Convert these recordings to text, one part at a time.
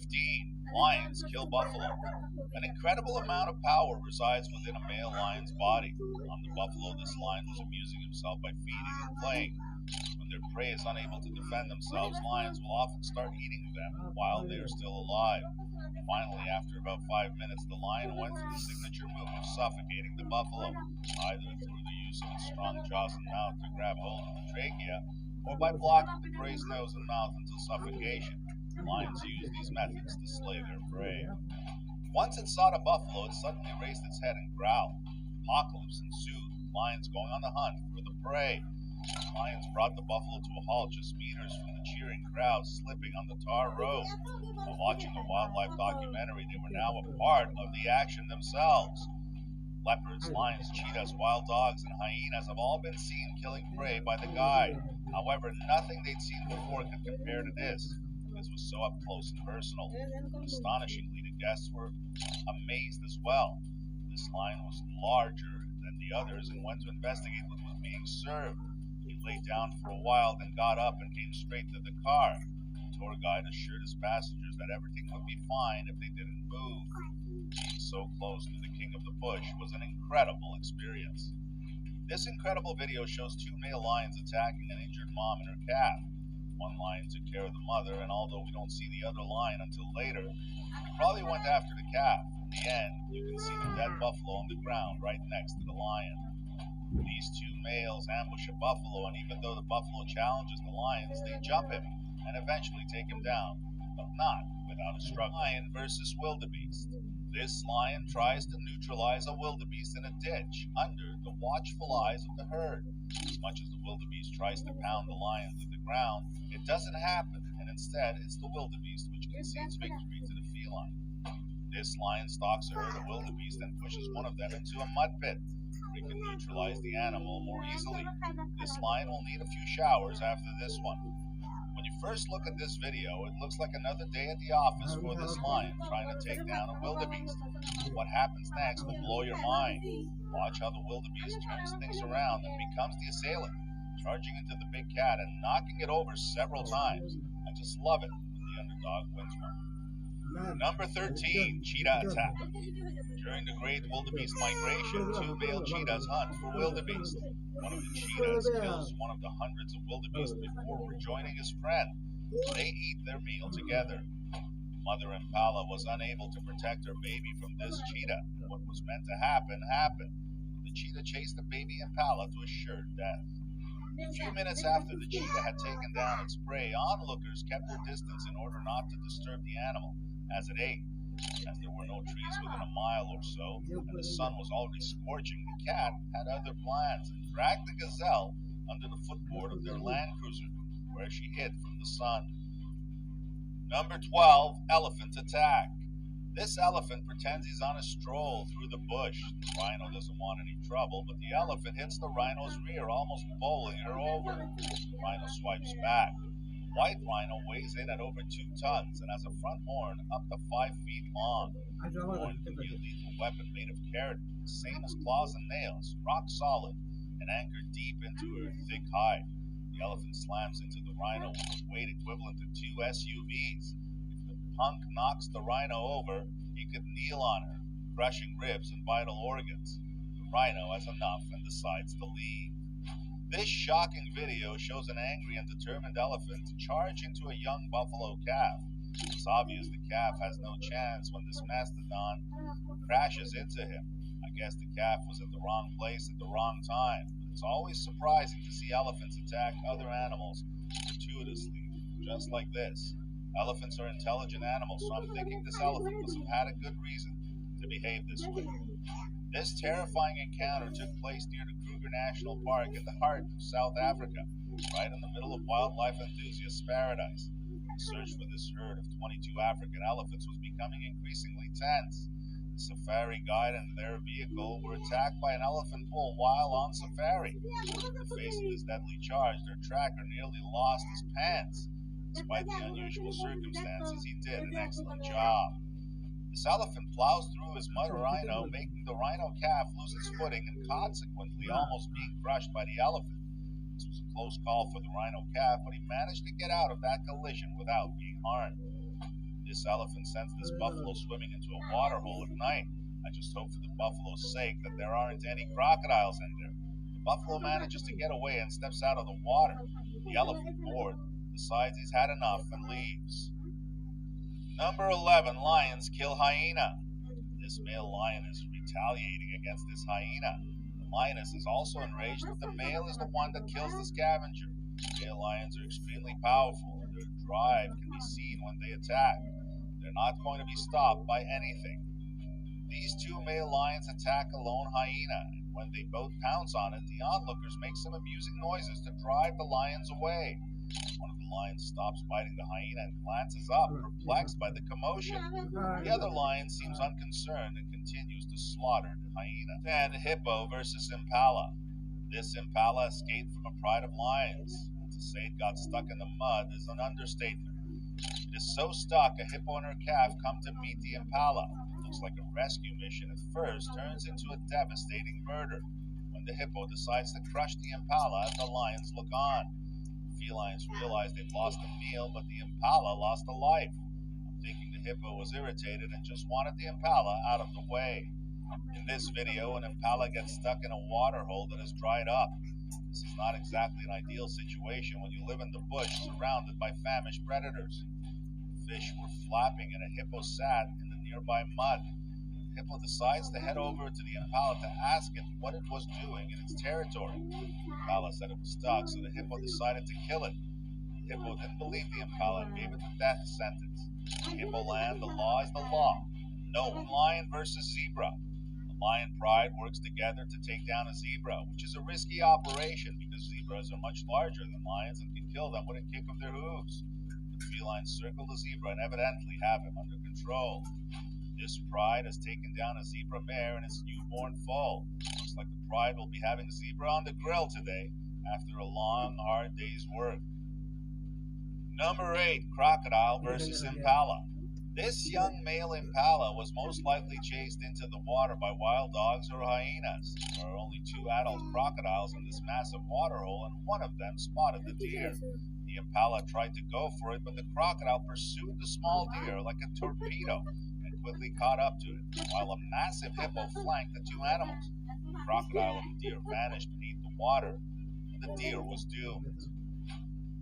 15. Lions kill buffalo. An incredible amount of power resides within a male lion's body. On the buffalo, this lion was amusing himself by feeding and playing. When their prey is unable to defend themselves, lions will often start eating them while they are still alive. Finally, after about 5 minutes, the lion went through the signature move of suffocating the buffalo, either through the use of its strong jaws and mouth to grab hold of the trachea, or by blocking the prey's nose and mouth until suffocation. Lions use these methods to slay their prey. Once it saw the buffalo, it suddenly raised its head and growled. Apocalypse ensued, lions going on the hunt for the prey. Lions brought the buffalo to a halt just meters from the cheering crowd slipping on the tar road. While watching the wildlife documentary, they were now a part of the action themselves. Leopards, lions, cheetahs, wild dogs, and hyenas have all been seen killing prey by the guide. However, nothing they'd seen before could compare to this. This was so up close and personal. Astonishingly, the guests were amazed as well. This lion was larger than the others and went to investigate what was being served. He lay down for a while, then got up and came straight to the car. The tour guide assured his passengers that everything would be fine if they didn't move. Being so close to the king of the bush was an incredible experience. This incredible video shows two male lions attacking an injured mom and her calf. One lion took care of the mother, and although we don't see the other lion until later, he probably went after the calf. In the end, you can see the dead buffalo on the ground right next to the lion. These two males ambush a buffalo, and even though the buffalo challenges the lions, they jump him and eventually take him down, but not without a struggle. Lion versus wildebeest. This lion tries to neutralize a wildebeest in a ditch under the watchful eyes of the herd. As much as the wildebeest tries to pound the lion to the ground, it doesn't happen, and instead it's the wildebeest which concedes victory to the feline. This lion stalks a herd of wildebeest and pushes one of them into a mud pit. We can neutralize the animal more easily. This lion will need a few showers after this one. When you first look at this video, it looks like another day at the office for this lion trying to take down a wildebeest. What happens next will blow your mind. Watch how the wildebeest turns things around and becomes the assailant, charging into the big cat and knocking it over several times. I just love it when the underdog wins one. Number 13, cheetah attack. During the Great Wildebeest Migration, two male cheetahs hunt for wildebeest. One of the cheetahs kills one of the hundreds of wildebeest before rejoining his friend. They eat their meal together. Mother impala was unable to protect her baby from this cheetah. What was meant to happen, happened. The cheetah chased the baby impala to assured death. A few minutes after the cheetah had taken down its prey, onlookers kept their distance in order not to disturb the animal as it ate. As there were no trees within a mile or so, and the sun was already scorching, the cat had other plans and dragged the gazelle under the footboard of their Land Cruiser, where she hid from the sun. Number 12, elephant attack. This elephant pretends he's on a stroll through the bush. The rhino doesn't want any trouble, but the elephant hits the rhino's rear, almost bowling her over. The rhino swipes back. White rhino weighs in at over 2 tons and has a front horn up to 5 feet long. The horn can be a lethal weapon made of keratin, same as claws and nails, rock solid, and anchored deep into her thick hide. The elephant slams into the rhino with a weight equivalent to 2 SUVs. If the punk knocks the rhino over, he could kneel on her, crushing ribs and vital organs. The rhino has enough and decides to leave. This shocking video shows an angry and determined elephant charge into a young buffalo calf. It's obvious the calf has no chance when this mastodon crashes into him. I guess the calf was at the wrong place at the wrong time. It's always surprising to see elephants attack other animals gratuitously, just like this. Elephants are intelligent animals, so I'm thinking this elephant must have had a good reason to behave this way. This terrifying encounter took place near the Kruger National Park in the heart of South Africa, right in the middle of wildlife enthusiasts' paradise. The search for this herd of 22 African elephants was becoming increasingly tense. The safari guide and their vehicle were attacked by an elephant bull while on safari. In the face of this deadly charge, their tracker nearly lost his pants. Despite the unusual circumstances, he did an excellent job. This elephant plows through his mother rhino, making the rhino calf lose its footing and consequently almost being crushed by the elephant. This was a close call for the rhino calf, but he managed to get out of that collision without being harmed. This elephant sends this buffalo swimming into a water hole at night. I just hope for the buffalo's sake that there aren't any crocodiles in there. The buffalo manages to get away and steps out of the water. The elephant, bored, decides he's had enough and leaves. Number 11, lions kill hyena. This male lion is retaliating against this hyena. The lioness is also enraged, but the male is the one that kills the scavenger. Male lions are extremely powerful. Their drive can be seen when they attack. They're not going to be stopped by anything. These two male lions attack a lone hyena, and when they both pounce on it, the onlookers make some amusing noises to drive the lions away. One of the lions stops biting the hyena and glances up, perplexed by the commotion. The other lion seems unconcerned and continues to slaughter the hyena. Then hippo versus impala. This impala escaped from a pride of lions. To say it got stuck in the mud is an understatement. It is so stuck, a hippo and her calf come to meet the impala. It looks like a rescue mission at first, turns into a devastating murder when the hippo decides to crush the impala as the lions look on. The felines realize they've lost a meal, but the impala lost a life. I'm thinking the hippo was irritated and just wanted the impala out of the way. In this video, an impala gets stuck in a water hole that has dried up. This is not exactly an ideal situation when you live in the bush surrounded by famished predators. Fish were flapping and a hippo sat in the nearby mud. The hippo decides to head over to the impala to ask it what it was doing in its territory. The impala said it was stuck, so the hippo decided to kill it. The hippo didn't believe the impala and gave it the death sentence. In hippo land, the law is the law. No lion versus zebra. Lion pride works together to take down a zebra, which is a risky operation because zebras are much larger than lions and can kill them with a kick of their hooves. The felines circle the zebra and evidently have him under control. This pride has taken down a zebra mare and its newborn foal. Looks like the pride will be having zebra on the grill today after a long, hard day's work. Number 8, crocodile versus impala. This young male impala was most likely chased into the water by wild dogs or hyenas. There are only 2 adult crocodiles in this massive water hole, and one of them spotted the deer. The impala tried to go for it, but the crocodile pursued the small deer like a torpedo and quickly caught up to it, while a massive hippo flanked the 2 animals. The crocodile and the deer vanished beneath the water, and the deer was doomed.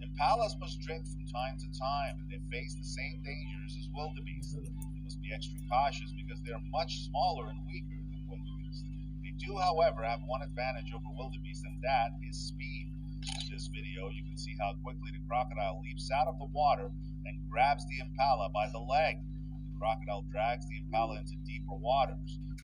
Impalas must drink from time to time, and they face the same dangers as wildebeest. They must be extra cautious because they are much smaller and weaker than wildebeest. They do, however, have one advantage over wildebeest, and that is speed. In this video, you can see how quickly the crocodile leaps out of the water and grabs the impala by the leg. The crocodile drags the impala into deeper waters.